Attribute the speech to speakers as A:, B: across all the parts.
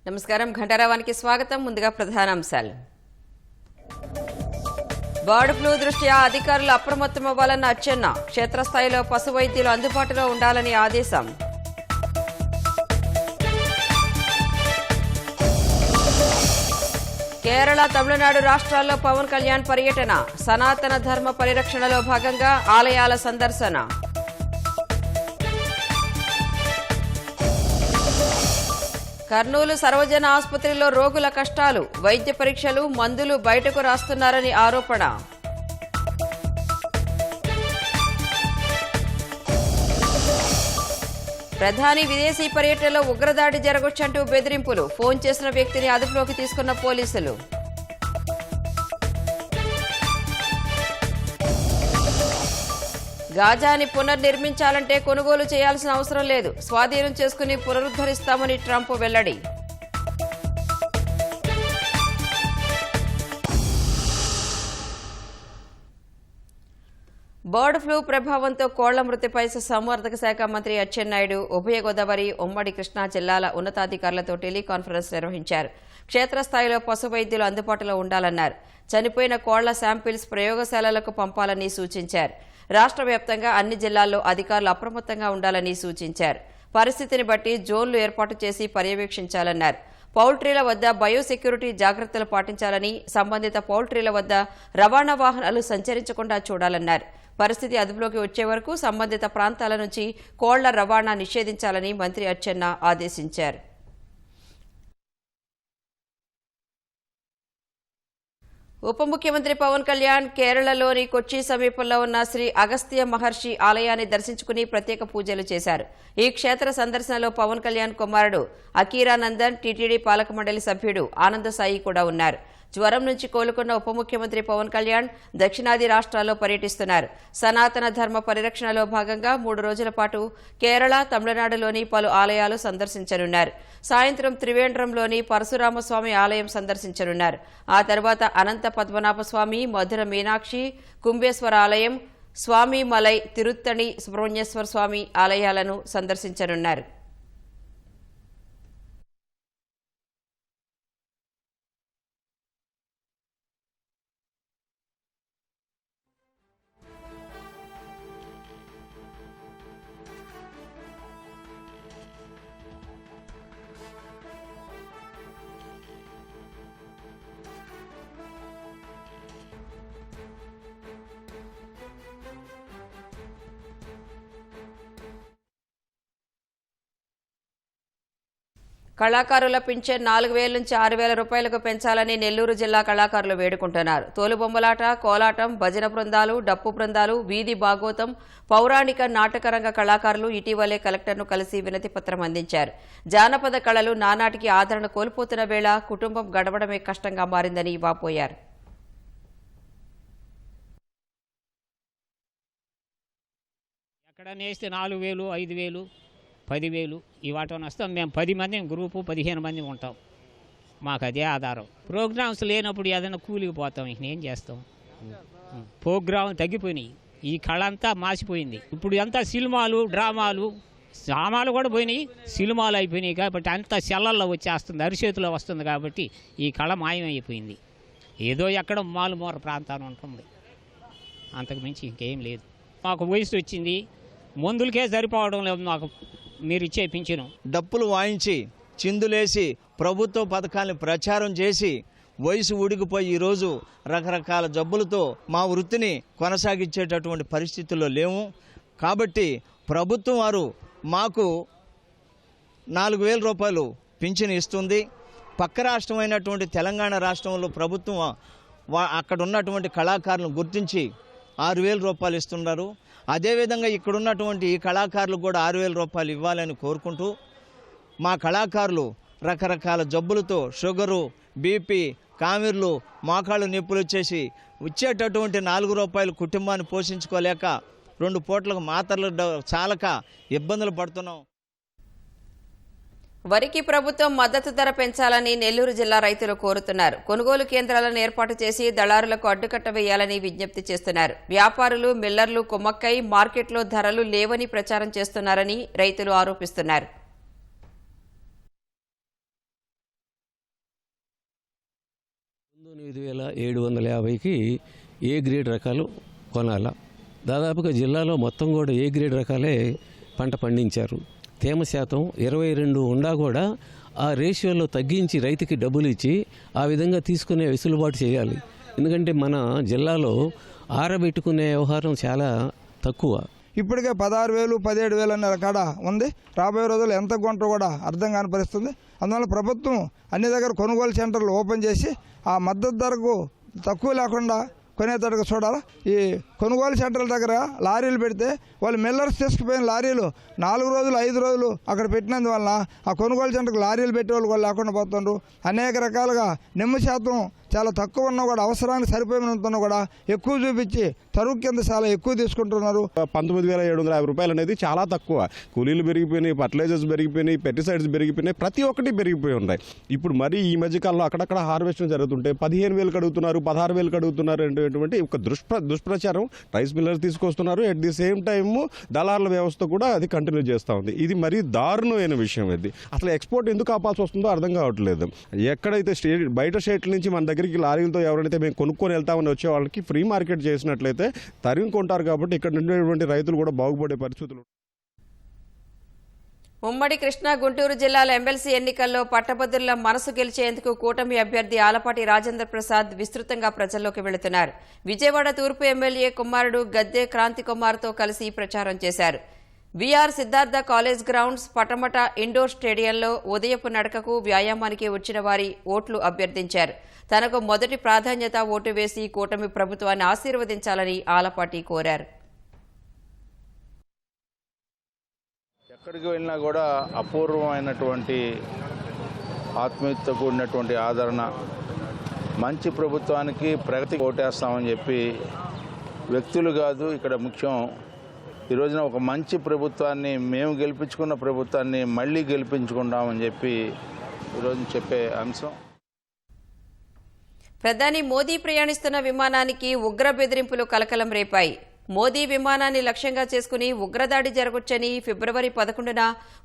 A: నమస్కారం ఘంటారావానికి స్వాగతం. ముందుగా ప్రధానాంశాలు. బర్డ్ ఫ్లూ దృష్ట్యా అధికారులు అప్రమత్తమవ్వాలన్న అచ్చెన్న. క్షేత్రస్థాయిలో పశు వైద్యులు అందుబాటులో ఉండాలని ఆదేశం. కేరళ, తమిళనాడు రాష్ట్రాల్లో పవన్ కళ్యాణ్ పర్యటన. సనాతన ధర్మ పరిరక్షణలో భాగంగా ఆలయాల సందర్శన. కర్నూలు సర్వజన ఆసుపత్రిలో రోగుల కష్టాలు. వైద్య పరీక్షలు, మందులు బయటకు రాస్తున్నారని ఆరోపణ. ప్రధాని విదేశీ పర్యటనలో ఉగ్రదాడి జరగొచ్చంటూ బెదిరింపులు. ఫోన్ చేసిన వ్యక్తిని అదుపులోకి తీసుకున్న పోలీసులు. గాజాని పునర్నిర్మించాలంటే కొనుగోలు చేయాల్సిన అవసరం లేదు. స్వాధీనం చేసుకుని పునరుద్ధరిస్తామని ట్రంప్ వెల్లడి. బర్డ్ ఫ్లూ ప్రభావంతో కోళ్ల మృతిపై సంవర్ధక శాఖ మంత్రి అచ్చెన్నాయుడు ఉభయ గోదావరి, ఉమ్మడి కృష్ణా జిల్లాల ఉన్నతాధికారులతో టెలికాన్ఫరెన్స్ నిర్వహించారు. క్షేత్రస్థాయిలో పశు వైద్యులు అందుబాటులో ఉండాలన్నారు. చనిపోయిన కోళ్ల శాంపిల్స్ ప్రయోగశాలలకు పంపాలని సూచించారు. రాష్ట్ర వ్యాప్తంగా అన్ని జిల్లాల్లో అధికారులు అప్రమత్తంగా ఉండాలని సూచించారు. పరిస్థితిని బట్టి జోన్లు ఏర్పాటు చేసి పర్యవేక్షించాలన్నారు. పౌల్ట్రీల వద్ద బయోసెక్యూరిటీ జాగ్రత్తలు పాటించాలని, సంబంధిత పౌల్ట్రీల వద్ద రవాణా వాహనాలు సంచరించకుండా చూడాలన్నారు. పరిస్థితి అదుపులోకి వచ్చే వరకు సంబంధిత ప్రాంతాల నుంచి కోళ్ల రవాణా నిషేధించాలని మంత్రి అచ్చెన్న ఆదేశించారు. ఉప ముఖ్యమంత్రి పవన్ కళ్యాణ్ కేరళలోని కొచ్చి సమీపంలో ఉన్న శ్రీ అగస్త్య మహర్షి ఆలయాన్ని దర్శించుకుని ప్రత్యేక పూజలు చేశారు. ఈ క్షేత్ర సందర్శనలో పవన్ కళ్యాణ్ కుమారుడు అకీరానందన్, టీటీడీ పాలక మండలి సభ్యుడు ఆనందసాయి కూడా ఉన్నారు. జ్వరం నుంచి కోలుకున్న ఉప ముఖ్యమంత్రి పవన్ కళ్యాణ్ దక్షిణాది రాష్ట్రాల్లో పర్యటిస్తున్నారు. సనాతన ధర్మ పరిరక్షణలో భాగంగా 3 రోజుల పాటు కేరళ, తమిళనాడులోని పలు ఆలయాలు సందర్శించనున్నారు. సాయంత్రం త్రివేంద్రంలోని పరశురామస్వామి ఆలయం సందర్శించనున్నారు. ఆ తర్వాత అనంత పద్మనాభస్వామి, మధుర మీనాక్షి, కుంభేశ్వర ఆలయం, స్వామి మలై, తిరుత్తణి సుబ్రహ్మణ్యేశ్వర స్వామి ఆలయాలను సందర్శించనున్నారు. కళాకారుల పింఛన్ 4,000 నుంచి 6,000 రూపాయలకు పెంచాలని నెల్లూరు జిల్లా కళాకారులు వేడుకుంటున్నారు. తోలుబొమ్మలాట, కోలాటం, భజన బృందాలు, డప్పు బృందాలు, వీధి భాగోతం, పౌరాణిక నాటకరంగ కళాకారులు ఇటీవలే కలెక్టర్ను కలిసి వినతి పత్రం అందించారు. జానపద కళలు నానాటికి ఆదరణ కోల్పోతున్న వేళ కుటుంబం గడవడమే కష్టంగా మారిందని వాపోయారు.
B: ఎక్కడ నేస్తే 4,000, 5,000, 10,000 ఈ వాటని వస్తాం. మేము 10 మంది గ్రూపు, 15 మంది ఉంటాం. మాకు అదే ఆధారం. ప్రోగ్రామ్స్ లేనప్పుడు ఏదైనా కూలికి పోతాం. ఇక ఏం చేస్తాం? ప్రోగ్రాం తగ్గిపోయినాయి. ఈ కళ అంతా మాసిపోయింది. ఇప్పుడు అంతా సినిమాలు, డ్రామాలు కూడా పోయినాయి, సినిమాలు అయిపోయినాయి. కాబట్టి అంతా సెల్లల్లో వచ్చేస్తుంది, అరిచేతిలో వస్తుంది. కాబట్టి ఈ కళ మాయమైపోయింది. ఏదో ఎక్కడ మారుమూర ప్రాంతాన్ని ఉంటుంది, అంతకుమించి ఇంకేం లేదు. మాకు వయసు వచ్చింది, మందులకే సరిపోవడం లేదు. మాకు మీరు ఇచ్చే పింఛను.
C: డప్పులు వాయించి, చిందులేసి, ప్రభుత్వ పథకాలను ప్రచారం చేసి వయసు ఊడికిపోయి ఈరోజు రకరకాల జబ్బులతో మా వృత్తిని కొనసాగించేటటువంటి పరిస్థితుల్లో లేవు. కాబట్టి ప్రభుత్వం వారు మాకు 4,000 రూపాయలు పింఛను ఇస్తుంది. పక్క రాష్ట్రమైనటువంటి తెలంగాణ రాష్ట్రంలో ప్రభుత్వం అక్కడ ఉన్నటువంటి కళాకారులను గుర్తించి 6,000 రూపాయలు ఇస్తున్నారు. అదేవిధంగా ఇక్కడ ఉన్నటువంటి ఈ కళాకారులు కూడా 6,000 రూపాయలు ఇవ్వాలని కోరుకుంటూ, మా కళాకారులు రకరకాల జబ్బులతో షుగరు, బీపీ, కామెర్లు, మోకాళ్ళు నొప్పులు వచ్చేసి ఇచ్చేటటువంటి 4 రూపాయలు కుటుంబాన్ని పోషించుకోలేక 2 పూటలకు మాత్రలు చాలక ఇబ్బందులు పడుతున్నాం.
A: వరికి ప్రభుత్వం మద్దతు ధర పెంచాలని నెల్లూరు జిల్లా రైతులు కోరుతున్నారు. కొనుగోలు కేంద్రాలను ఏర్పాటు చేసి దళారులకు అడ్డుకట్ట వేయాలని విజ్ఞప్తి చేస్తున్నారు. వ్యాపారులు, మిల్లర్లు కుమ్మక్కై మార్కెట్లో ధరలు లేవని ప్రచారం చేస్తున్నారని రైతులు ఆరోపిస్తున్నారు.
D: 8,750కి ఏ గ్రేడ్ రకాలు కొనాలా. దాదాపుగా జిల్లాలో మొత్తం కూడా ఏ గ్రేడ్ రకాలే పంట పండించారు. తేమ శాతం 22 ఉండా కూడా ఆ రేషియోలో తగ్గించి రైతుకి డబ్బులు ఇచ్చి ఆ విధంగా తీసుకునే వెసులుబాటు చేయాలి. ఎందుకంటే మన జిల్లాలో ఆరబెట్టుకునే వ్యవహారం చాలా తక్కువ.
E: ఇప్పటికే 16,000, 17,000 అనే కాడ ఉంది. రాబోయే రోజులు ఎంత కొంటారో కూడా అర్థం కాని పరిస్థితుంది. అందువల్ల ప్రభుత్వం అన్ని దగ్గర కొనుగోలు సెంటర్లు ఓపెన్ చేసి ఆ మద్దతు ధరకు తక్కువ లేకుండా కొనేటట్టుగా చూడాలి. ఈ కొనుగోలు సెంటర్ల దగ్గర లారీలు పెడితే వాళ్ళు మిల్లర్స్ తీసుకుపోయిన లారీలు 4 రోజులు 5 రోజులు అక్కడ పెట్టినందువలన ఆ కొనుగోలు సెంటర్కి లారీలు పెట్టే వాళ్ళు కూడా లేకుండా పోతుండ్రు. అనేక రకాలుగా నిమ్మ శాతం చాలా తక్కువ ఉన్నా కూడా అవసరానికి సరిపోయినంత కూడా ఎక్కువ చూపించి తరుగు కింద చాలా ఎక్కువ తీసుకుంటున్నారు.
F: 19,750 రూపాయలు అనేది చాలా తక్కువ. కూలీలు పెరిగిపోయినాయి, ఫర్టిలైజర్స్ పెరిగిపోయినాయి, పెస్టిసైడ్స్ పెరిగిపోయినాయి, ప్రతి ఒక్కటి పెరిగిపోయి ఉన్నాయి. ఇప్పుడు మరి ఈ మధ్యకాలంలో అక్కడక్కడ హార్వెస్టింగ్ జరుగుతుంటే 15,000 అడుగుతున్నారు, 16,000 అడుగుతున్నారు అనేటువంటి ఒక దుష్ప్రచారం రైస్ మిల్లర్స్ తీసుకొస్తున్నారు. అట్ ది సేమ్ టైమ్ దళారుల వ్యవస్థ కూడా అది కంటిన్యూ చేస్తూ ఉంది. ఇది మరీ దారుణమైన విషయం. ఇది అసలు ఎక్స్పోర్ట్ ఎందుకు ఆపాల్సి వస్తుందో అర్థం కావట్లేదు. ఎక్కడైతే బయట స్టేట్ల నుంచి మన దగ్గరికి లారీలతో ఎవరైతే మేము కొనుక్కొని వెళ్తామని వచ్చే వాళ్ళకి ఫ్రీ మార్కెట్ చేసినట్లయితే తరిగి కొంటారు. కాబట్టి ఇక్కడ ఉండేటువంటి రైతులు కూడా బాగుపడే పరిస్థితులు.
A: ఉమ్మడి కృష్ణా గుంటూరు జిల్లాల ఎమ్మెల్సీ ఎన్నికల్లో పట్టభద్రుల మనసు గెలిచేందుకు కూటమి అభ్యర్థి ఆలపాటి రాజేంద్ర ప్రసాద్ విస్తృతంగా ప్రజల్లోకి వెళుతున్నారు. విజయవాడ తూర్పు ఎమ్మెల్యే కుమారుడు గద్దె క్రాంతి కుమార్తో కలిసి ప్రచారం చేశారు. B R Siddhartha college grounds, Patamata indoor స్టేడియంలో ఉదయపు నడకకు, వ్యాయామానికి వచ్చిన వారి ఓట్లు అభ్యర్థించారు. తనకు మొదటి ప్రాధాన్యత ఓటు వేసి కూటమి ప్రభుత్వాన్ని ఆశీర్వదించాలని ఆలపాటి కోరారు.
G: ఎక్కడికి వెళ్ళినా కూడా అపూర్వమైనటువంటి ఆత్మీయతతో కూడినటువంటి ఆదరణ, మంచి ప్రభుత్వానికి ప్రగతికి ఓటేస్తామని చెప్పి వ్యక్తులు కాదు ఇక్కడ ముఖ్యం. ఈ రోజున ఒక మంచి ప్రభుత్వాన్ని, మేము గెలిపించుకున్న ప్రభుత్వాన్ని మళ్ళీ గెలిపించుకుంటామని చెప్పి ఈరోజు చెప్పే అంశం.
A: ప్రధాని మోదీ ప్రయాణిస్తున్న విమానానికి ఉగ్ర బెదిరింపులు కలకలం రేపాయి. మోదీ విమానాన్ని లక్ష్యంగా చేసుకుని ఉగ్రదాడి జరగొచ్చని ఫిబ్రవరి 11న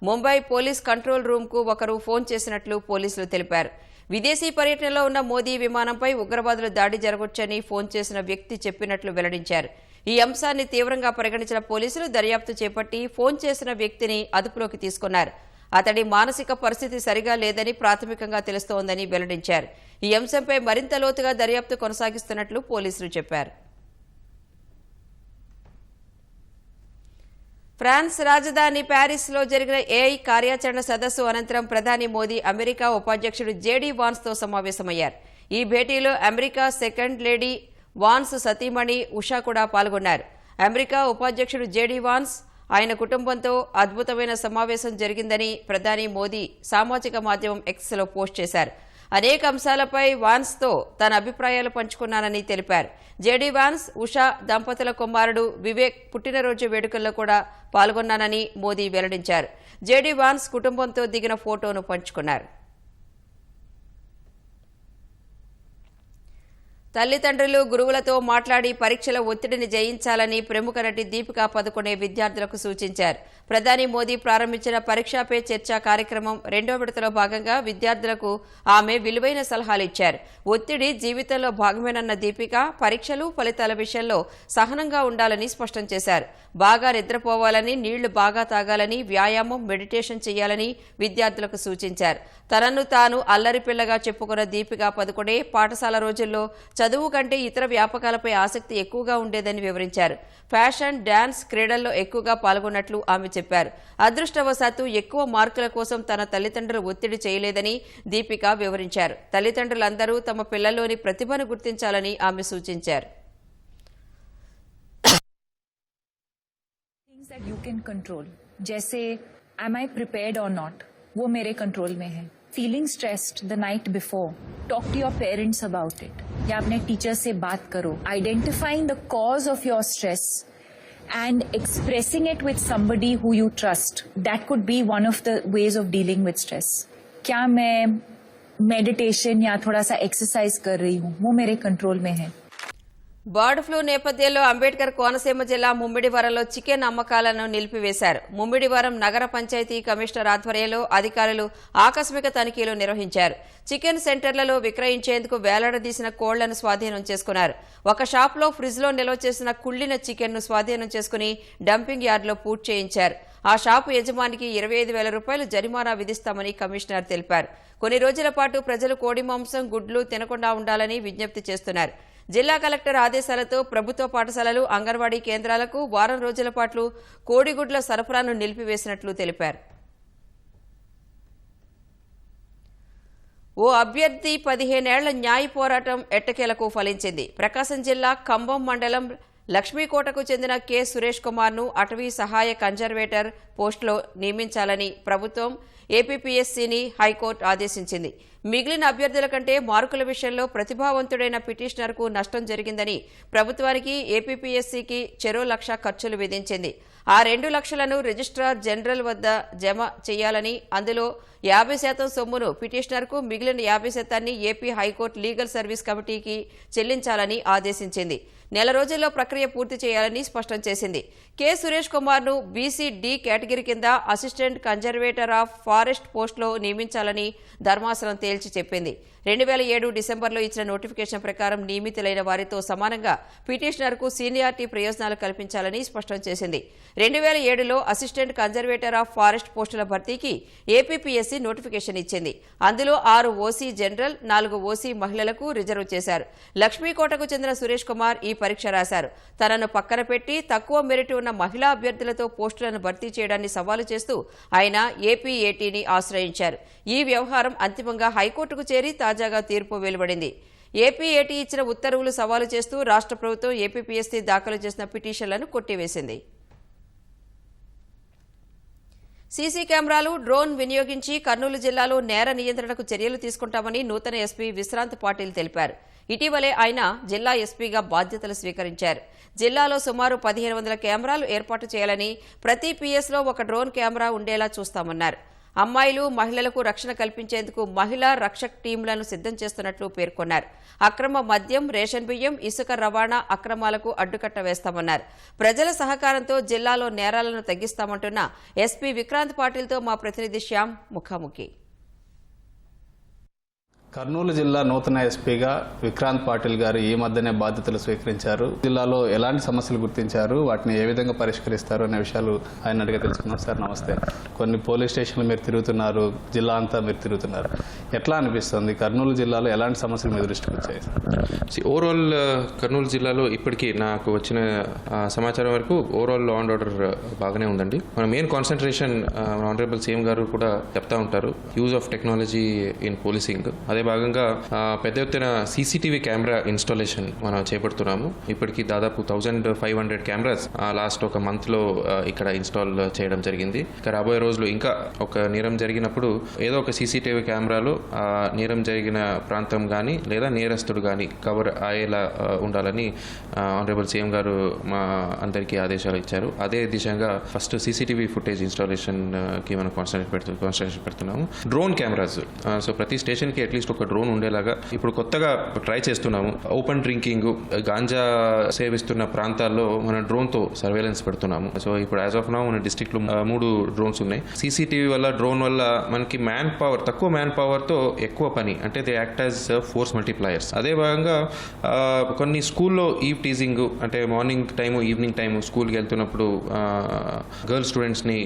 A: ముంబై పోలీస్ కంట్రోల్ రూమ్కు ఒకరు ఫోన్ చేసినట్లు పోలీసులు తెలిపారు. విదేశీ పర్యటనలో ఉన్న మోదీ విమానంపై ఉగ్రవాదులు దాడి జరగొచ్చని ఫోన్ చేసిన వ్యక్తి చెప్పినట్లు వెల్లడించారు. ఈ అంశాన్ని తీవ్రంగా పరిగణించిన పోలీసులు దర్యాప్తు చేపట్టి ఫోన్ చేసిన వ్యక్తిని అదుపులోకి తీసుకున్నారు. అతడి మానసిక పరిస్థితి సరిగా లేదని ప్రాథమికంగా తెలుస్తోందని వెల్లడించారు. ఈ అంశంపై మరింత లోతుగా దర్యాప్తు కొనసాగిస్తున్నట్లు పోలీసులు చెప్పారు. ఫ్రాన్స్ రాజధాని ప్యారిస్లో జరిగిన ఏఐ కార్యాచరణ సదస్సు అనంతరం ప్రధాని మోదీ అమెరికా ఉపాధ్యక్షుడు జేడీ వాన్స్తో సమావేశమయ్యారు. ఈ భేటీలో అమెరికా సెకండ్ లేడీ వాన్స్ సతీమణి ఉషా కూడా పాల్గొన్నారు. అమెరికా ఉపాధ్యక్షుడు జేడీ వాన్స్, ఆయన కుటుంబంతో అద్భుతమైన సమావేశం జరిగిందని ప్రధాని మోదీ సామాజిక మాధ్యమం ఎక్స్లో పోస్ట్ చేశారు. అనేక అంశాలపై వాన్స్తో తన అభిప్రాయాలు పంచుకున్నానని తెలిపారు. జేడీ వాన్స్, ఉషా దంపతుల కుమారుడు వివేక్ పుట్టినరోజు వేడుకల్లో కూడా పాల్గొన్నానని మోదీ వెల్లడించారు. జేడీ వాన్స్ కుటుంబంతో దిగిన ఫోటోను పంచుకున్నారు. తల్లిదండ్రులు, గురువులతో మాట్లాడి పరీక్షల ఒత్తిడిని జయించాలని ప్రముఖ నటి దీపికా పదుకొనే విద్యార్థులకు సూచించారు. ప్రధాని మోదీ ప్రారంభించిన పరీక్షా పే చర్చ కార్యక్రమం 2వ విడతలో భాగంగా విద్యార్థులకు ఆమె విలువైన సలహాలు ఇచ్చారు. ఒత్తిడి జీవితంలో భాగమేనన్న దీపిక పరీక్షలు, ఫలితాల విషయంలో సహనంగా ఉండాలని స్పష్టం చేశారు. బాగా నిద్రపోవాలని, నీళ్లు బాగా తాగాలని, వ్యాయామం, మెడిటేషన్ చేయాలని విద్యార్థులకు సూచించారు. తనను తాను అల్లరిపిల్లగా చెప్పుకున్న దీపికా పదుకొనే పాఠశాల రోజుల్లో చదువు కంటే ఇతర వ్యాపకాలపై ఆసక్తి ఎక్కువగా ఉండేదని వివరించారు. ఫ్యాషన్, డాన్స్, క్రీడల్లో ఎక్కువగా పాల్గొన్నట్లు ఆమె చెప్పారు. అదృష్టవశాత్తు ఎక్కువ మార్కుల కోసం తన తల్లిదండ్రులు ఒత్తిడి చేయలేదని దీపిక వివరించారు. తల్లిదండ్రులందరూ తమ పిల్లల్లోని ప్రతిభను గుర్తించాలని ఆమె సూచించారు.
H: that you can control, जैसे am I prepared or not, वो मेरे कंट्रोल में है. Feeling stressed the night before, talk to your parents about it. या अपने टीचर से बात करो. Identifying the cause of your stress and expressing it with somebody who you trust. That could be one of the ways of dealing with stress. क्या मैं meditation या थोड़ा सा एक्सरसाइज कर रही हूँ, वो मेरे कंट्रोल में है.
A: బర్డ్ ఫ్లూ నేపథ్యంలో అంబేద్కర్ కోనసీమ జిల్లా ముమ్మిడివరంలో చికెన్ అమ్మకాలను నిలిపివేశారు. ముమ్మిడివరం నగర పంచాయతీ కమిషనర్ ఆధ్వర్యంలో అధికారులు ఆకస్మిక తనిఖీలు నిర్వహించారు. చికెన్ సెంటర్లలో విక్రయించేందుకు వేలాడదీసిన కోళ్లను స్వాధీనం చేసుకున్నారు. ఒక షాప్లో ఫ్రిడ్జ్లో నిల్వ చేసిన కుళ్లిన చికెన్ను స్వాధీనం చేసుకుని డంపింగ్ యార్డులో పూర్తి చేయించారు. ఆ షాపు యజమానికి 25,000 రూపాయలు జరిమానా విధిస్తామని కమిషనర్ తెలిపారు. కొన్ని రోజుల పాటు ప్రజలు కోడి మాంసం, గుడ్లు తినకుండా ఉండాలని విజ్ఞప్తి చేస్తున్నారు. జిల్లా కలెక్టర్ ఆదేశాలతో ప్రభుత్వ పాఠశాలలు, అంగన్వాడీ కేంద్రాలకు వారం రోజుల పాటు కోడిగుడ్ల సరఫరాను నిలిపివేసినట్లు తెలిపారు. ఓ అభ్యర్థి 15 ఏళ్ల న్యాయ పోరాటం ఎట్టకేలకు ఫలించింది. ప్రకాశం జిల్లా కంభం మండలం లక్ష్మీకోటకు చెందిన కె సురేష్ కుమార్ను అటవీ సహాయ కన్జర్వేటర్ పోస్టులో నియమించాలని ప్రభుత్వం ఏపీపీఎస్సీని హైకోర్టు ఆదేశించింది. మిగిలిన అభ్యర్థుల కంటే మార్కుల విషయంలో ప్రతిభావంతుడైన పిటిషనర్కు నష్టం జరిగిందని ప్రభుత్వానికి, ఏపీపీఎస్సీకి చెరో 1,00,000 ఖర్చులు విధించింది. ఆ 2 లక్షలను రిజిస్ట్రార్ జనరల్ వద్ద జమ చేయాలని, అందులో 50% సొమ్మును పిటిషనర్కు, మిగిలిన 50% ఏపీ హైకోర్టు లీగల్ సర్వీస్ కమిటీకి చెల్లించాలని ఆదేశించింది. నెల రోజుల్లో ప్రక్రియ పూర్తి చేయాలని స్పష్టం చేసింది. కె సురేష్ కుమార్ను బీసీ డి కేటగిరీ కింద అసిస్టెంట్ కన్జర్వేటర్ ఆఫ్ ఫారెస్ట్ పోస్టులో నియమించాలని ధర్మాసనం తేల్చి చెప్పింది. 2007 డిసెంబర్లో ఇచ్చిన నోటిఫికేషన్ ప్రకారం నియమితులైన వారితో సమానంగా పిటిషనర్కు సీనియారిటీ ప్రయోజనాలు కల్పించాలని స్పష్టం చేసింది. 2007లో అసిస్టెంట్ కన్జర్వేటర్ ఆఫ్ ఫారెస్ట్ పోస్టుల భర్తీకి ఏపీపీఎస్సీ నోటిఫికేషన్ ఇచ్చింది. అందులో 6 ఓసీ జనరల్, 4 ఓసీ మహిళలకు రిజర్వ్ చేశారు. లక్ష్మీకోటకు చెందిన సురేష్ కుమార్ ఈ పరీక్ష రాశారు. తనను పక్కన పెట్టి తక్కువ మెరిట్ ఉన్న మహిళా అభ్యర్థులతో పోస్టులను భర్తీ చేయడాన్ని సవాలు చేస్తూ ఆయన ఏపీఏటీని ఆశ్రయించారు. ఈ వ్యవహారం అంతిమంగా హైకోర్టుకు చేరి తాజాగా తీర్పు వెలువడింది. ఏపీఏటీ ఇచ్చిన ఉత్తర్వులు సవాలు చేస్తూ రాష్ట్ర ప్రభుత్వం ఏపీపీఎస్సీ దాఖలు చేసిన పిటిషన్లను కొట్టివేసింది. సీసీ కెమెరాలు, డ్రోన్ వినియోగించి కర్నూలు జిల్లాలో నేర నియంత్రణకు చర్యలు తీసుకుంటామని నూతన ఎస్పీ విశ్రాంత్ పాటిల్ తెలిపారు. ఇటీవలే ఆయన జిల్లా ఎస్పీగా బాధ్యతలు స్వీకరించారు. జిల్లాలో సుమారు 1,500 కెమెరాలు ఏర్పాటు చేయాలని, ప్రతి పీఎస్లో ఒక డ్రోన్ కెమెరా ఉండేలా చూస్తామన్నారు. అమ్మాయిలు, మహిళలకు రక్షణ కల్పించేందుకు మహిళా రక్షక్ టీంలను సిద్ధం చేస్తున్నట్లు పేర్కొన్నారు. అక్రమ మద్యం, రేషన్ బియ్యం, ఇసుక రవాణా అక్రమాలకు అడ్డుకట్ట వేస్తామన్నారు. ప్రజల సహకారంతో జిల్లాలో నేరాలను తగ్గిస్తామంటున్న ఎస్పీ విక్రాంత్ పాటిల్తో మా ప్రతినిధి శ్యామ్ ముఖాముఖి.
I: కర్నూలు జిల్లా నూతన ఎస్పీగా విక్రాంత్ పాటిల్ గారు ఈ మధ్యనే బాధ్యతలు స్వీకరించారు. జిల్లాలో ఎలాంటి సమస్యలు గుర్తించారు, వాటిని ఏ విధంగా పరిష్కరిస్తారు అనే విషయాలు ఆయన అడిగి తెలుసుకున్నాం. సార్ నమస్తే. కొన్ని పోలీస్ స్టేషన్లు మీరు తిరుగుతున్నారు, జిల్లా అంతా మీరు తిరుగుతున్నారు. ఎట్లా అనిపిస్తుంది? కర్నూలు జిల్లాలో ఎలాంటి సమస్యలు మీ దృష్టికి వచ్చాయి?
J: ఓవరాల్ కర్నూలు జిల్లాలో ఇప్పటికీ నాకు వచ్చిన సమాచారం వరకు ఓవరాల్ లా అండ్ ఆర్డర్ బాగానే ఉందండి. మన మెయిన్ కాన్సన్ట్రేషన్ ఆనరబుల్ సీఎం గారు కూడా చెప్తా ఉంటారు, use of technology in policing. అదే భాగంగా పెద్ద ఎత్తున సీసీటీవీ కెమెరా ఇన్స్టాలేషన్ మనం చేపడుతున్నాము. ఇప్పటికీ దాదాపు 1,500 కెమెరాస్ లాస్ట్ ఒక మంత్లో ఇక్కడ ఇన్స్టాల్ చేయడం జరిగింది. ఇక రాబోయే రోజులు ఇంకా ఒక నేరం జరిగినప్పుడు ఏదో ఒక సీసీటీవీ కెమెరాలో నేరం జరిగిన ప్రాంతం కానీ లేదా నేరస్తుడు కానీ కవర్ అయ్యేలా ఉండాలని ఆనరబుల్ సీఎం గారు మా అందరికీ ఆదేశాలు ఇచ్చారు. అదే దిశగా ఫస్ట్ సీసీటీవీ ఫుటేజ్ ఇన్స్టాలేషన్కి మనం కాన్సన్ట్రేషన్ పెడుతున్నాము. డ్రోన్ కెమెరాస్, సో ప్రతి స్టేషన్కి అట్లీస్ట్ ఒక డ్రోన్ ఉండేలాగా ఇప్పుడు కొత్తగా ట్రై చేస్తున్నాము. ఓపెన్ డ్రింకింగ్, గాంజా సేవిస్తున్న ప్రాంతాల్లో మన డ్రోన్తో సర్వేలెన్స్ పెడుతున్నాము. సో ఇప్పుడు యాజ్ ఆఫ్ నౌ మన డిస్ట్రిక్ట్లో 3 డ్రోన్స్ ఉన్నాయి. సీసీటీవీ వల్ల, డ్రోన్ వల్ల మనకి తక్కువ మ్యాన్ పవర్తో ఎక్కువ పని, అంటే they act as force multipliers. అదే భాగంగా కొన్ని స్కూల్లో ఈవ్ టీజింగ్, అంటే మార్నింగ్ టైము, ఈవినింగ్ టైము స్కూల్కి వెళ్తున్నప్పుడు గర్ల్ స్టూడెంట్స్ని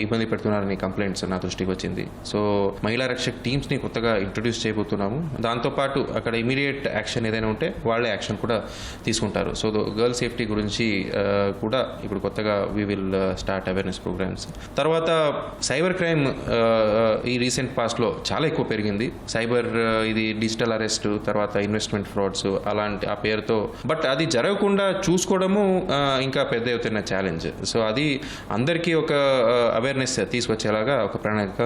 J: ఇబ్బంది పెడుతున్నారని కంప్లైంట్స్ నా దృష్టికి వచ్చింది. సో మహిళా రక్షక్ టీమ్స్ని కొత్తగా ఇంట్రొడ్యూస్ చేయబోతున్నాము. దాంతోపాటు అక్కడ ఇమీడియట్ యాక్షన్ ఏదైనా ఉంటే వాళ్ళే యాక్షన్ కూడా తీసుకుంటారు. సో గర్ల్ సేఫ్టీ గురించి కూడా ఇప్పుడు కొత్తగా we will start awareness programs. తర్వాత సైబర్ క్రైమ్ ఈ రీసెంట్ పాస్ట్లో చాలా ఎక్కువ పెరిగింది. సైబర్ ఇది డిజిటల్ అరెస్ట్, తర్వాత ఇన్వెస్ట్మెంట్ ఫ్రాడ్స్ అలాంటి ఆ పేరుతో, బట్ అది జరగకుండా చూసుకోవడము ఇంకా పెద్ద ఎత్తున ఛాలెంజ్. సో అది అందరికీ ఒక అవేర్నెస్ తీసుకొచ్చేలాగా ఒక ప్రణాళిక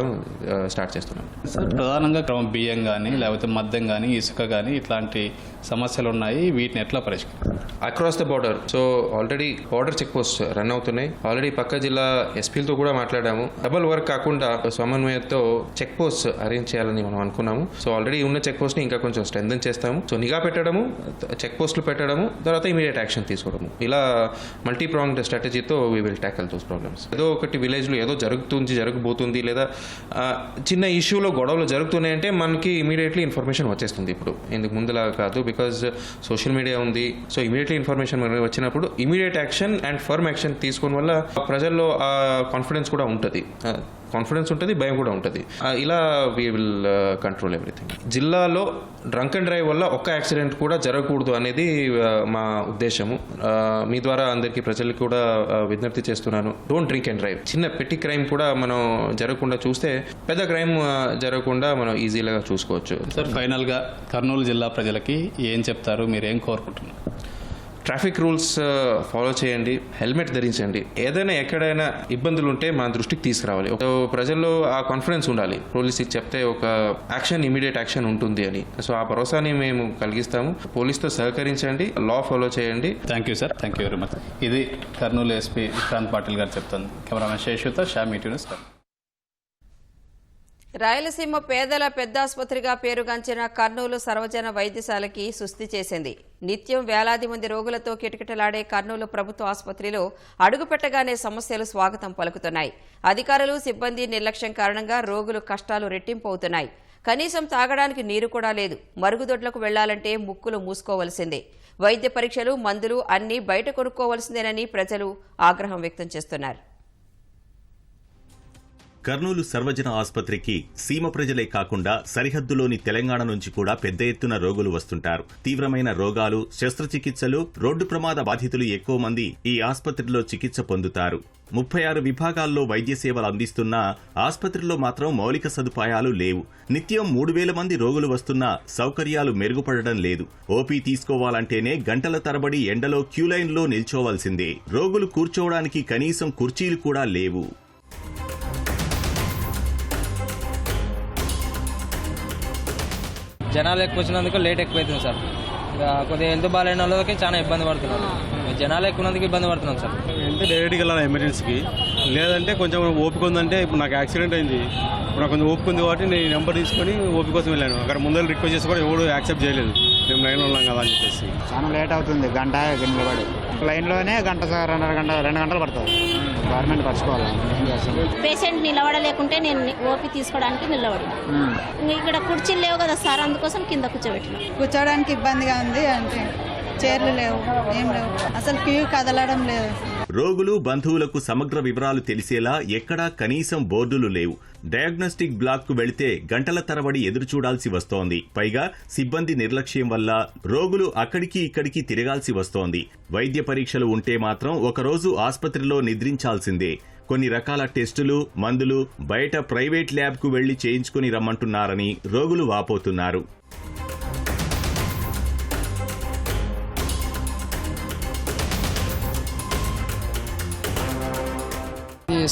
J: స్టార్ట్ చేస్తున్నాం.
I: సార్ ప్రధానంగా బియ్యం కానీ కానీ లేకపోతే మద్యం కానీ ఇసుక కానీ ఇట్లాంటి సమస్యలు ఉన్నాయి, వీటిని ఎట్లా పరిష్కరించారు?
J: Across the border. So already border check post run అవుతున్నాయి. ఆల్రెడీ పక్క జిల్లా ఎస్పీలతో కూడా మాట్లాడాము. డబుల్ వర్క్ కాకుండా సమన్వయంతో చెక్ పోస్ట్ అరేంజ్ చేయాలని మనం అనుకున్నాము. సో ఆల్రెడీ ఉన్న చెక్ పోస్ట్ని ఇంకా కొంచెం స్ట్రెంథన్ చేస్తాము. సో నిఘా పెట్టడము, చెక్ పోస్టులు పెట్టడము, తర్వాత ఇమీడియట్ యాక్షన్ తీసుకోవడము, ఇలా మల్టీ ప్రాంగ్డ్ స్ట్రాటజీతో we will tackle those problems. ఏదో ఒకటి విలేజ్లో ఏదో జరగబోతుంది లేదా చిన్న ఇష్యూలో గొడవలు జరుగుతున్నాయంటే మనకి ఇమీడియట్లీ ఇన్ఫర్మేషన్ వచ్చేస్తుంది. ఇప్పుడు ఇందుకు ముందులా కాదు, బికాజ్ సోషల్ మీడియా ఉంది. సో ఇమీడియట్లీ ఇన్ఫర్మేషన్ వచ్చినప్పుడు immediate action and firm action తీసుకోవడం వల్ల ప్రజల్లో కాన్ఫిడెన్స్ కూడా ఉంటుంది, భయం కూడా ఉంటుంది. ఇలా వీ విల్ కంట్రోల్ ఎవ్రీథింగ్. జిల్లాలో డ్రంక్ అండ్ డ్రైవ్ వల్ల ఒక్క యాక్సిడెంట్ కూడా జరగకూడదు అనేది మా ఉద్దేశము. మీ ద్వారా అందరికీ ప్రజలకు కూడా విజ్ఞప్తి చేస్తున్నాను, డోంట్ డ్రింక్ అండ్ డ్రైవ్. చిన్న పెట్టి క్రైమ్ కూడా మనం జరగకుండా చూస్తే పెద్ద క్రైమ్ జరగకుండా మనం ఈజీగా చూసుకోవచ్చు.
I: సార్, ఫైనల్గా కర్నూలు జిల్లా ప్రజలకి ఏం చెప్తారు, మీరు ఏం కోరుకుంటున్నారు?
J: ట్రాఫిక్ రూల్స్ ఫాలో చేయండి, హెల్మెట్ ధరించండి. ఏదైనా ఎక్కడైనా ఇబ్బందులు ఉంటే మన దృష్టికి తీసుకురావాలి. ప్రజల్లో ఆ కాన్ఫిడెన్స్ ఉండాలి, పోలీసుకి చెప్తే ఒక యాక్షన్, ఇమీడియట్ యాక్షన్ ఉంటుంది అని. సో ఆ భరోసాని మేము కలిగిస్తాము. పోలీసుతో సహకరించండి, లా ఫాలో చేయండి.
I: Thank you sir, thank you very much. ఇది కర్నూలు ఎస్పీ విక్రాంత్ పాటిల్ గారు చెప్తుంది. కెమెరామెన్ శేషుతో షామీ న్యూస్.
A: రాయలసీమ పేదల పెద్ద ఆసుపత్రిగా పేరుగాంచిన కర్నూలు సర్వజన వైద్యశాలకి సుస్థి చేసింది. నిత్యం వేలాది మంది రోగులతో కిటకిటలాడే కర్నూలు ప్రభుత్వ ఆసుపత్రిలో అడుగుపెట్టగానే సమస్యలు స్వాగతం పలుకుతున్నాయి. అధికారులు, సిబ్బంది నిర్లక్ష్యం కారణంగా రోగులు కష్టాలు రెట్టింపవుతున్నాయి. కనీసం తాగడానికి నీరు కూడా లేదు. మరుగుదొడ్లకు వెళ్లాలంటే ముక్కులు మూసుకోవలసిందే. వైద్య పరీక్షలు, మందులు అన్నీ బయట కొనుక్కోవలసిందేనని ప్రజలు ఆగ్రహం వ్యక్తం చేస్తున్నారు.
K: కర్నూలు సర్వజన ఆసుపత్రికి సీమ ప్రజలే కాకుండా సరిహద్దులోని తెలంగాణ నుంచి కూడా పెద్ద ఎత్తున రోగులు వస్తుంటారు. తీవ్రమైన రోగాలు, శస్త్రచికిత్సలు, రోడ్డు ప్రమాద బాధితులు ఎక్కువ మంది ఈ ఆసుపత్రిలో చికిత్స పొందుతారు. 36 విభాగాల్లో వైద్య సేవలు అందిస్తున్నా ఆసుపత్రిలో మాత్రం మౌలిక సదుపాయాలు లేవు. నిత్యం 3000 మంది రోగులు వస్తున్నా సౌకర్యాలు మెరుగుపడడం లేదు. ఓపీ తీసుకోవాలంటేనే గంటల తరబడి ఎండలో క్యూలైన్లో నిల్చోవలసిందే. రోగులు కూర్చోవడానికి కనీసం కుర్చీలు కూడా లేవు.
L: జనాలు ఎక్కువ వచ్చినందుకు లేట్ ఎక్కువైతుంది సార్. కొద్దిగా హెల్త్ బాగాలేని వాళ్ళకి చాలా ఇబ్బంది పడుతున్నారు. జనాలు ఎక్కువనందుకు ఇబ్బంది పడుతున్నాం సార్.
F: అంటే డైరెక్ట్గా వెళ్ళాలి ఎమర్జెన్సీకి, లేదంటే కొంచెం ఓపిక ఉందంటే, ఇప్పుడు నాకు యాక్సిడెంట్ అయింది, ఇప్పుడు నాకు కొంచెం ఓపిక ఉంది కాబట్టి నేను నెంబర్ తీసుకొని ఓపీ కోసం వెళ్ళాను. అక్కడ ముందర రిక్వెస్ట్ చేసి కూడా ఎవరు యాక్సెప్ట్ చేయలేదు, మేము లైన్లో ఉన్నాం కదా అని చెప్పేసి.
M: చాలా లేట్ అవుతుంది, గంట నిలబడి లైన్లోనే గంట, 2 గంటలు పడుతుంది. గవర్నమెంట్ పరచుకోవాలి.
N: పేషెంట్ నిలబడలేకుంటే నేను ఓపీ తీసుకోవడానికి నిలబడి, ఇక్కడ కుర్చీలు లేవు కదా సార్, అందుకోసం కింద కూర్చోబెట్టిన.
O: కూర్చోడానికి ఇబ్బందిగా ఉంది, అంటే చైర్లు లేవు, ఏం లేవు, అసలు క్యూ కదలడం లేదు.
K: రోగులు, బంధువులకు సమగ్ర వివరాలు తెలిసేలా ఎక్కడా కనీసం బోర్డులు లేవు. డయాగ్నోస్టిక్ బ్లాక్ కు వెళితే గంటల తరబడి ఎదురు చూడాల్సి వస్తోంది. పైగా సిబ్బంది నిర్లక్ష్యం వల్ల రోగులు అక్కడికి ఇక్కడికి తిరగాల్సి వస్తోంది. వైద్య పరీక్షలు ఉంటే మాత్రం ఒకరోజు ఆసుపత్రిలో నిద్రించాల్సిందే. కొన్ని రకాల టెస్టులు, మందులు బయట ప్రైవేట్ ల్యాబ్ కు వెళ్లి చేయించుకుని రమ్మంటున్నారని రోగులు వాపోతున్నారు.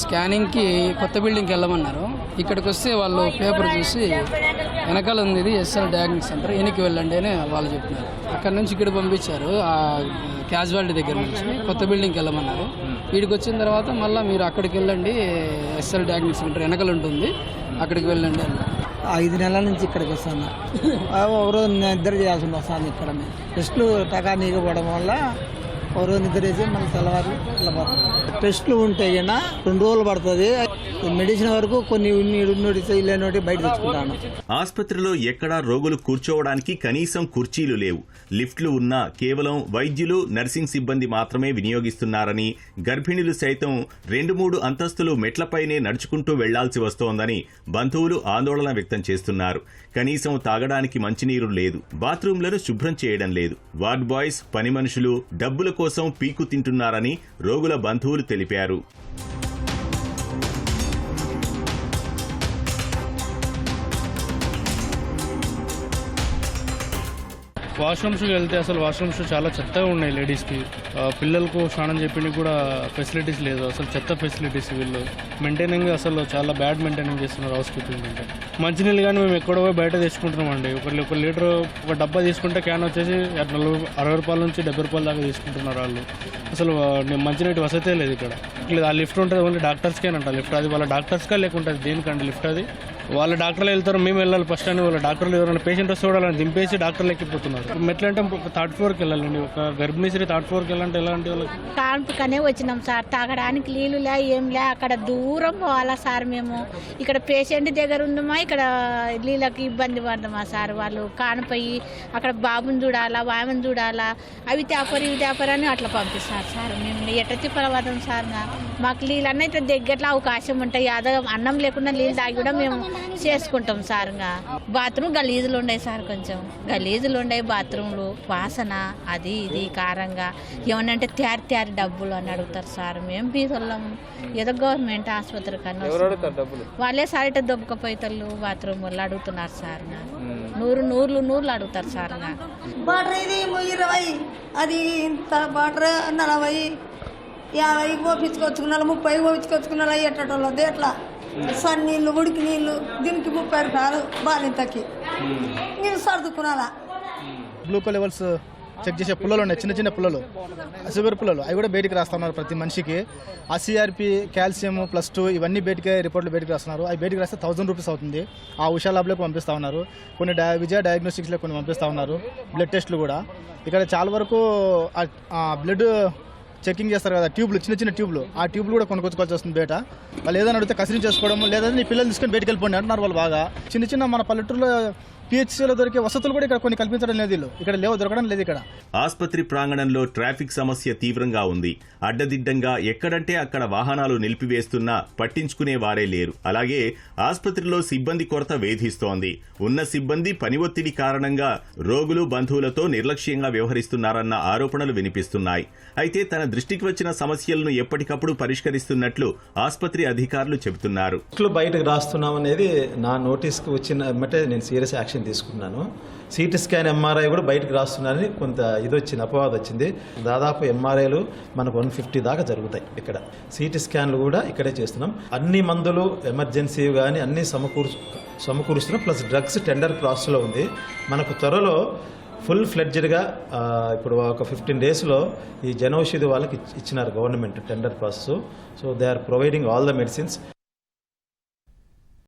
P: స్కానింగ్కి కొత్త బిల్డింగ్కి వెళ్ళమన్నారు. ఇక్కడికి వస్తే వాళ్ళు పేపర్ చూసి వెనకాల ఉంది ఇది ఎస్ఎల్ డయాగ్నోస్టిక్ సెంటర్, వెనక్కి వెళ్ళండి అని వాళ్ళు చెప్పినారు. అక్కడ నుంచి ఇక్కడ పంపించారు, ఆ క్యాజువాలిటీ దగ్గర నుంచి కొత్త బిల్డింగ్కి వెళ్ళమన్నారు. వీడికి వచ్చిన తర్వాత మళ్ళీ మీరు అక్కడికి వెళ్ళండి, ఎస్ఎల్ డయాగ్నోస్టిక్ సెంటర్ వెనకాల ఉంటుంది, అక్కడికి వెళ్ళండి అన్నారు.
Q: 5 నెలల నుంచి ఇక్కడికి వస్తాను. ఒకరోజు నిద్ర చేయాల్సి వస్తుంది. ఇక్కడ టెస్టులు టకా నీకపోవడం వల్ల ఒకరోజు నిద్ర చేసి మళ్ళీ తెల్లవారు వెళ్ళబోతాం. టెస్టులు ఉంటే కన్నా 2 రోజులు పడుతుంది. మెడిసిన్ వరకు కొన్ని లేనోటి బయట తెచ్చుకుంటాను.
K: ఆసుపత్రిలో ఎక్కడా రోగులు కూర్చోవడానికి కనీసం కుర్చీలు లేవు. లిఫ్ట్లు ఉన్నా కేవలం వైద్యులు, నర్సింగ్ సిబ్బంది మాత్రమే వినియోగిస్తున్నారని, గర్భిణులు సైతం 2-3 అంతస్తులు మెట్లపైనే నడుచుకుంటూ వెళ్లాల్సి వస్తోందని బంధువులు ఆందోళన వ్యక్తం చేస్తున్నారు. కనీసం తాగడానికి మంచినీరు లేదు, బాత్రూంలను శుభ్రం చేయడం లేదు. వార్డ్ బాయ్స్, పని మనుషులు డబ్బుల కోసం పీకు తింటున్నారని రోగుల బంధువులు తెలిపారు.
R: వాష్రూమ్స్కి వెళ్తే అసలు వాష్రూమ్స్ చాలా చెత్తగా ఉన్నాయి లేడీస్కి. పిల్లలకు స్నానం చెప్పడానికి కూడా ఫెసిలిటీస్ లేదు, అసలు చెత్త ఫెసిలిటీస్. వీళ్ళు మెయింటైనింగ్ అసలు చాలా బ్యాడ్ మెయింటైనింగ్ చేస్తున్నారు హౌస్ కీపింగ్ అంటే. మంచినీళ్ళు కానీ మేము ఎక్కడో పోయి బయట తెచ్చుకుంటున్నామండి. ఒక లీటర్ ఒక డబ్బా తీసుకుంటే క్యాన్ వచ్చేసి 60 రూపాయల నుంచి 70 రూపాయల దాకా తీసుకుంటున్నారు వాళ్ళు. అసలు మంచినీటి వసతే లేదు ఇక్కడ. ఆ లిఫ్ట్ ఉంటుంది ఓన్లీ డాక్టర్స్కేనంట లిఫ్ట్. అది వాళ్ళ డాక్టర్స్గా లేకుంటుంది దేనికంటే లిఫ్ట్ అది. వాళ్ళ డాక్టర్లు వెళ్తారు, మేము వెళ్ళాలి ఫస్ట్ అని. వాళ్ళ డాక్టర్లు ఎవరైనా పేషెంట్ వస్తే చూడాలని దింపేసి డాక్టర్లు ఎక్కిపోతున్నారు. మెట్లు అంటే 3rd ఫ్లోర్కి వెళ్ళాలండి. ఒక గర్భిణీ స్త్రీ 3rd ఫ్లోర్కి వెళ్ళాలంటే ఎలాంటి వాళ్ళకి
N: కాన్పుకనే వచ్చినాం సార్. తాగడానికి నీళ్ళు లే ఏం లే, అక్కడ దూరం పోవాలా సార్ మేము. ఇక్కడ పేషెంట్ దగ్గర ఉందమా, ఇక్కడ నీళ్ళకి ఇబ్బంది పడదామా సార్. వాళ్ళు కానిపోయి అక్కడ బాబుని చూడాలా, వామని చూడాలా, అవి తేపరు ఇవి తేపరు అని అట్లా పంపిస్తున్నారు సార్. మేము ఎట్ట తిప్పలవాదం సార్. మాకు నీళ్ళు అన్నైతే దగ్గరలో అవకాశం ఉంటాయి. అన్నం లేకుండా నీళ్ళు తాగి కూడా మేము చేసుకుంటాం సార్. బాత్రూమ్ గలీజులు ఉన్నాయి సార్, కొంచెం గలీజులు ఉన్నాయి బాత్రూమ్లు. వాసన అది ఇది కారంగా ఏమనంటే తయారు డబ్బులు అని అడుగుతారు సార్. మేము బీదోళ్ళం, ఏదో గవర్నమెంట్ ఆసుపత్రి కన్నా వాళ్ళే సార్ ఇట్లా దొబ్బకపోయితలు బాత్రూమ్ వాళ్ళు అడుగుతున్నారు సార్. నూర్లు అడుగుతారు సార్.
O: బాటర్ ఇది 20, అది ఇంత బాటర్ 40, 50 పోపించుకొచ్చుకున్నారు, 30 పోపించుకొచ్చుకున్నారు. అయ్యేటోళ్ళు ఎట్లా సన్నీళ్ళు ఉడికి నీళ్ళు దీనికి 30 రూపాయలు బాలింతకి నీళ్ళు సర్దుకున్నారా.
S: గ్లూకో లెవెల్స్ చెక్ చేసే పుల్లలు ఉన్నాయి, చిన్న చిన్న పుల్లలు, షుగర్ పుల్లలు, అవి కూడా బయటికి రాస్తున్నారు ప్రతి మనిషికి. ఆ సిఆర్పి, కాల్షియం +2 ఇవన్నీ రిపోర్ట్లు బయటికి రాస్తున్నారు. అవి బయటికి రాస్తే 1000 రూపీస్ అవుతుంది. ఆ ఉషా ల్యాబ్లోకి పంపిస్తూ ఉన్నారు. కొన్ని విజయ డయాగ్నోస్టిక్స్లో కొన్ని పంపిస్తూ ఉన్నారు. బ్లడ్ టెస్టులు కూడా ఇక్కడ చాలా వరకు బ్లడ్ చెకింగ్ చేస్తారు కదా, ట్యూబ్లు, చిన్న చిన్న ట్యూబ్లు, ఆ ట్యూబ్లు కూడా కొనుక్కొచ్చుకోవాల్సి వస్తుంది బయట. వాళ్ళు ఏదైనా అడిగితే కసిరి చేసుకోవడం, లేదంటే నీ పిల్లలు తీసుకొని బయటకు వెళ్ళిపోండి అంటున్నారు వాళ్ళు. బాగా చిన్న మన పల్లెటూరులో పిహెచ్సిలో దొరికే వసతులు కూడా ఇక్కడ కొన్ని కల్పించడం లేదు. ఇక్కడ లేవు, దొరకడం లేదు. ఇక్కడ
K: ఆసుపత్రి ప్రాంగణంలో ట్రాఫిక్ సమస్య తీవ్రంగా ఉంది. అడ్డదిడ్డంగా ఎక్కడంటే అక్కడ వాహనాలు నిలిపివేస్తున్నా పట్టించుకునే వారే లేరు. అలాగే ఆసుపత్రిలో సిబ్బంది కొరత వేధిస్తోంది. ఉన్న సిబ్బంది పని ఒత్తిడి కారణంగా రోగులు, బంధువులతో నిర్లక్ష్యంగా వ్యవహరిస్తున్నారన్న ఆరోపణలు వినిపిస్తున్నాయి. అయితే తన దృష్టికి వచ్చిన సమస్యలను ఎప్పటికప్పుడు పరిష్కరిస్తున్నట్లు ఆసుపత్రి అధికారులు చెబుతున్నారు.
T: బయటకు రాస్తున్నాం అనేది నా నోటీస్కి వచ్చిన వెంబటే నేను సీరియస్ యాక్షన్ తీసుకున్నాను. సిటీ స్కాన్, ఎంఆర్ఐ కూడా బయటకు రాస్తున్నారని కొంత ఇది వచ్చింది, అపవాదం వచ్చింది. దాదాపు ఎంఆర్ఐలు మనకు 150 దాకా జరుగుతాయి ఇక్కడ. సిటీ స్కాన్లు కూడా ఇక్కడే చేస్తున్నాం. అన్ని మందులు ఎమర్జెన్సీ కానీ అన్ని సమకూరుస్తున్నాం. ప్లస్ డ్రగ్స్ టెండర్ ప్రాసెస్లో ఉంది. మనకు త్వరలో ఫుల్ ఫ్లెడ్జ్డ్గా ఇప్పుడు ఒక 15 డేస్లో ఈ జనౌషధి వాళ్ళకి ఇచ్చినారు government tender process. So they are providing all the medicines.